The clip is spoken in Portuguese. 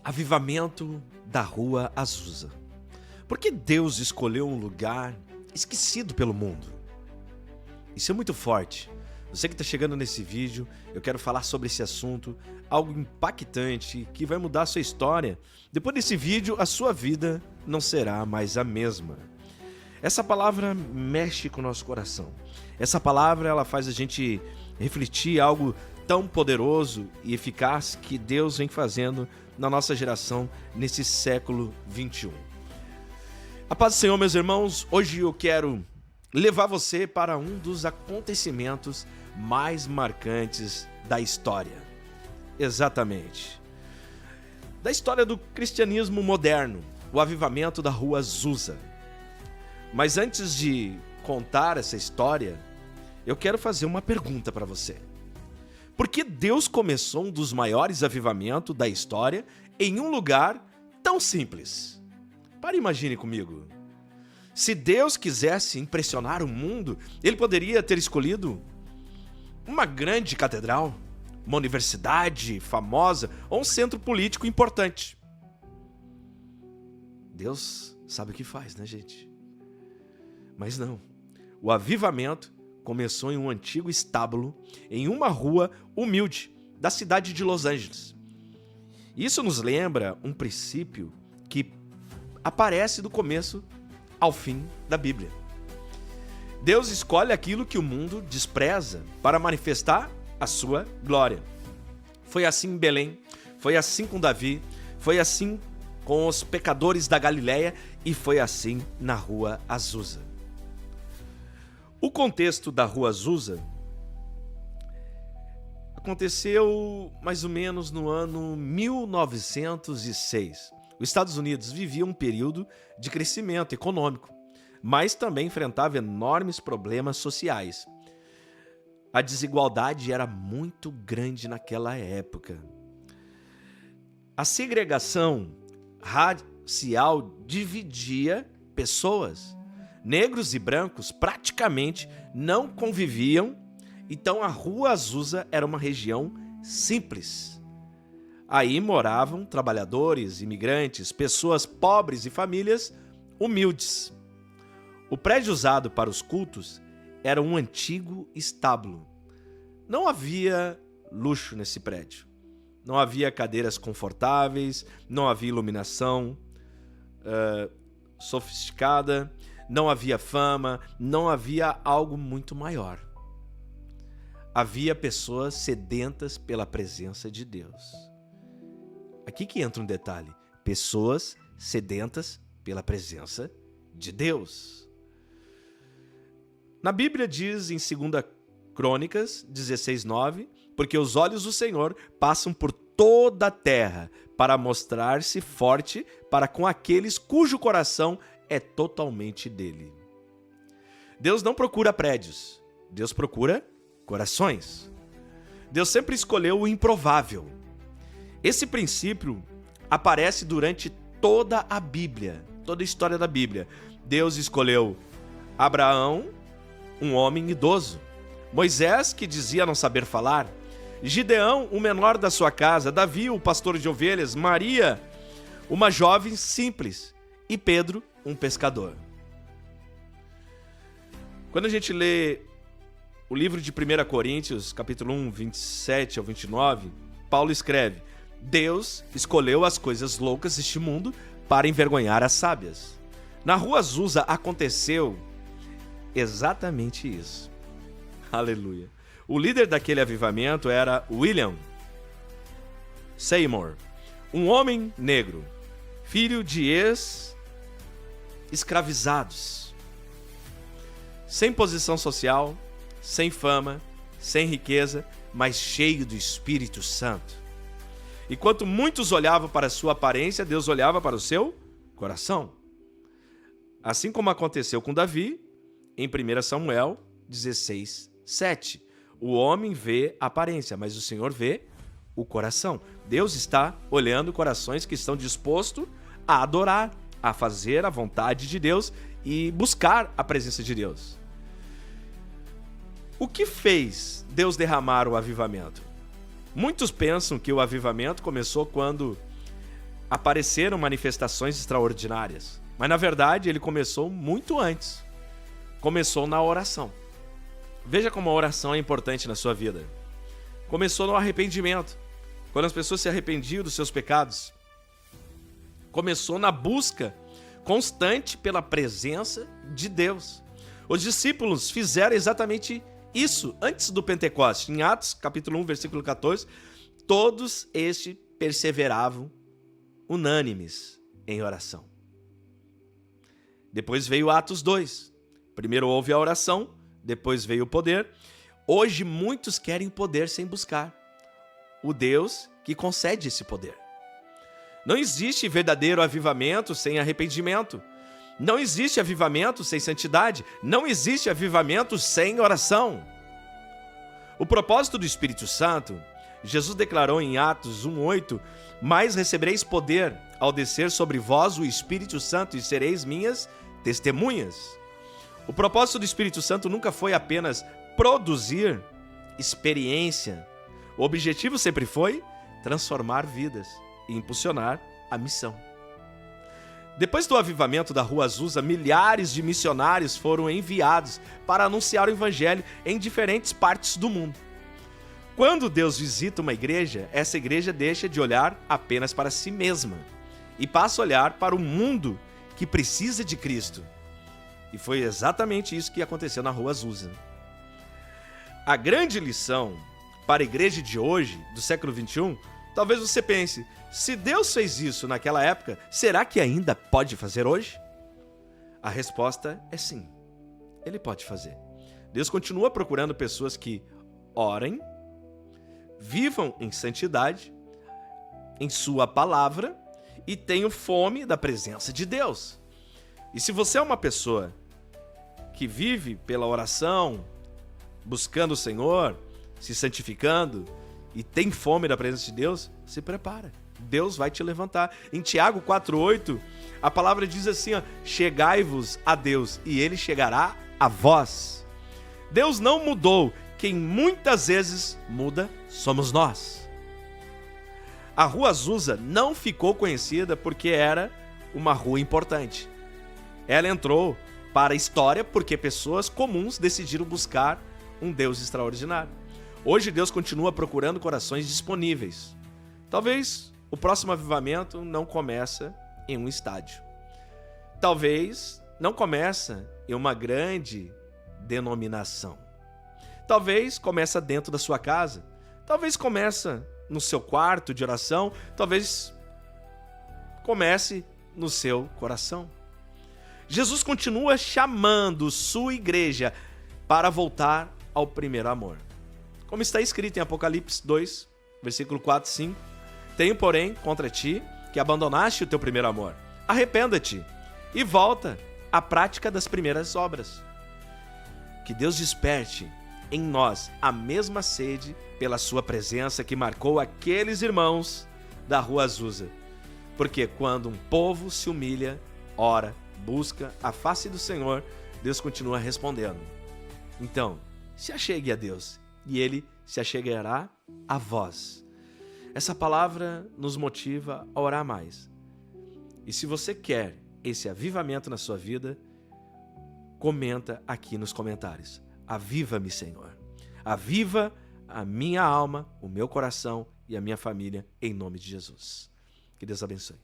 Avivamento da Rua Azusa. Por que Deus escolheu um lugar esquecido pelo mundo? Isso é muito forte. Você que está chegando nesse vídeo, eu quero falar sobre esse assunto, algo impactante que vai mudar a sua história. Depois desse vídeo, a sua vida não será mais a mesma. Essa palavra mexe com o nosso coração. Essa palavra ela faz a gente refletir algo tão poderoso e eficaz que Deus vem fazendo na nossa geração nesse século 21. A paz do Senhor, meus irmãos, hoje eu quero levar você para um dos acontecimentos mais marcantes da história. Exatamente. Da história do cristianismo moderno, o avivamento da Rua Azusa. Mas antes de contar essa história, eu quero fazer uma pergunta para você. Por que Deus começou um dos maiores avivamentos da história em um lugar tão simples? Para e imagine comigo. Se Deus quisesse impressionar o mundo, Ele poderia ter escolhido uma grande catedral, uma universidade famosa ou um centro político importante. Deus sabe o que faz, né, gente? Mas não. O avivamento começou em um antigo estábulo, em uma rua humilde da cidade de Los Angeles. Isso nos lembra um princípio que aparece do começo ao fim da Bíblia. Deus escolhe aquilo que o mundo despreza para manifestar a sua glória. Foi assim em Belém, foi assim com Davi, foi assim com os pecadores da Galileia e foi assim na Rua Azusa. O contexto da Rua Azusa aconteceu mais ou menos no ano 1906. Os Estados Unidos viviam um período de crescimento econômico, mas também enfrentava enormes problemas sociais. A desigualdade era muito grande naquela época. A segregação racial dividia pessoas. Negros e brancos praticamente não conviviam, então a Rua Azusa era uma região simples. Aí moravam trabalhadores, imigrantes, pessoas pobres e famílias humildes. O prédio usado para os cultos era um antigo estábulo. Não havia luxo nesse prédio. Não havia cadeiras confortáveis, não havia iluminação sofisticada, não havia fama, não havia algo muito maior. Havia pessoas sedentas pela presença de Deus. Aqui que entra um detalhe. Pessoas sedentas pela presença de Deus. Na Bíblia diz em 2 Crônicas 16:9, porque os olhos do Senhor passam por toda a terra para mostrar-se forte para com aqueles cujo coração é totalmente dele. Deus não procura prédios, Deus procura corações. Deus sempre escolheu o improvável. Esse princípio aparece durante toda a Bíblia, toda a história da Bíblia. Deus escolheu Abraão, um homem idoso, Moisés, que dizia não saber falar, Gideão, o menor da sua casa, Davi, o pastor de ovelhas, Maria, uma jovem simples, e Pedro, um pescador. Quando a gente lê o livro de 1 Coríntios, capítulo 1, 27 ao 29, Paulo escreve: Deus escolheu as coisas loucas deste mundo para envergonhar as sábias. Na Rua Azusa aconteceu exatamente isso. Aleluia. O líder daquele avivamento era William Seymour, um homem negro, filho de ex-escravizados, sem posição social, sem fama, sem riqueza, mas cheio do Espírito Santo. Enquanto muitos olhavam para a sua aparência, Deus olhava para o seu coração. Assim como aconteceu com Davi, em 1 Samuel 16:7. O homem vê a aparência, mas o Senhor vê o coração. Deus está olhando corações que estão dispostos a adorar, a fazer a vontade de Deus e buscar a presença de Deus. O que fez Deus derramar o avivamento? Muitos pensam que o avivamento começou quando apareceram manifestações extraordinárias. Mas na verdade ele começou muito antes. Começou na oração. Veja como a oração é importante na sua vida. Começou no arrependimento, quando as pessoas se arrependiam dos seus pecados. Começou na busca constante pela presença de Deus. Os discípulos fizeram exatamente isso antes do Pentecostes. Em Atos, capítulo 1, versículo 14, todos estes perseveravam unânimes em oração. Depois veio Atos 2. Primeiro houve a oração, depois veio o poder. Hoje muitos querem poder sem buscar o Deus que concede esse poder. Não existe verdadeiro avivamento sem arrependimento. Não existe avivamento sem santidade. Não existe avivamento sem oração. O propósito do Espírito Santo, Jesus declarou em Atos 1:8, mas recebereis poder ao descer sobre vós o Espírito Santo e sereis minhas testemunhas. O propósito do Espírito Santo nunca foi apenas produzir experiência. O objetivo sempre foi transformar vidas e impulsionar a missão. Depois do avivamento da Rua Azusa, milhares de missionários foram enviados para anunciar o evangelho em diferentes partes do mundo. Quando Deus visita uma igreja, essa igreja deixa de olhar apenas para si mesma e passa a olhar para o mundo que precisa de Cristo. E foi exatamente isso que aconteceu na Rua Azusa. A grande lição para a igreja de hoje, do século XXI, talvez você pense, se Deus fez isso naquela época, será que ainda pode fazer hoje? A resposta é sim, Ele pode fazer. Deus continua procurando pessoas que orem, vivam em santidade, em sua palavra e tenham fome da presença de Deus. E se você é uma pessoa que vive pela oração, buscando o Senhor, se santificando e tem fome da presença de Deus, se prepara. Deus vai te levantar. Em Tiago 4:8, a palavra diz assim, ó, chegai-vos a Deus e Ele chegará a vós. Deus não mudou. Quem muitas vezes muda somos nós. A Rua Azusa não ficou conhecida porque era uma rua importante. Ela entrou para a história porque pessoas comuns decidiram buscar um Deus extraordinário. Hoje Deus continua procurando corações disponíveis. Talvez o próximo avivamento não começa em um estádio. Talvez não começa em uma grande denominação. Talvez começa dentro da sua casa. Talvez começa no seu quarto de oração. Talvez comece no seu coração. Jesus continua chamando sua igreja para voltar ao primeiro amor. Como está escrito em Apocalipse 2, versículo 4 e 5. Tenho, porém, contra ti que abandonaste o teu primeiro amor. Arrependa-te e volta à prática das primeiras obras. Que Deus desperte em nós a mesma sede pela sua presença que marcou aqueles irmãos da Rua Azusa. Porque quando um povo se humilha, ora, busca a face do Senhor, Deus continua respondendo. Então, se achegue a Deus e Ele se achegará a vós. Essa palavra nos motiva a orar mais. E se você quer esse avivamento na sua vida, comenta aqui nos comentários. Aviva-me, Senhor. Aviva a minha alma, o meu coração e a minha família, em nome de Jesus. Que Deus abençoe.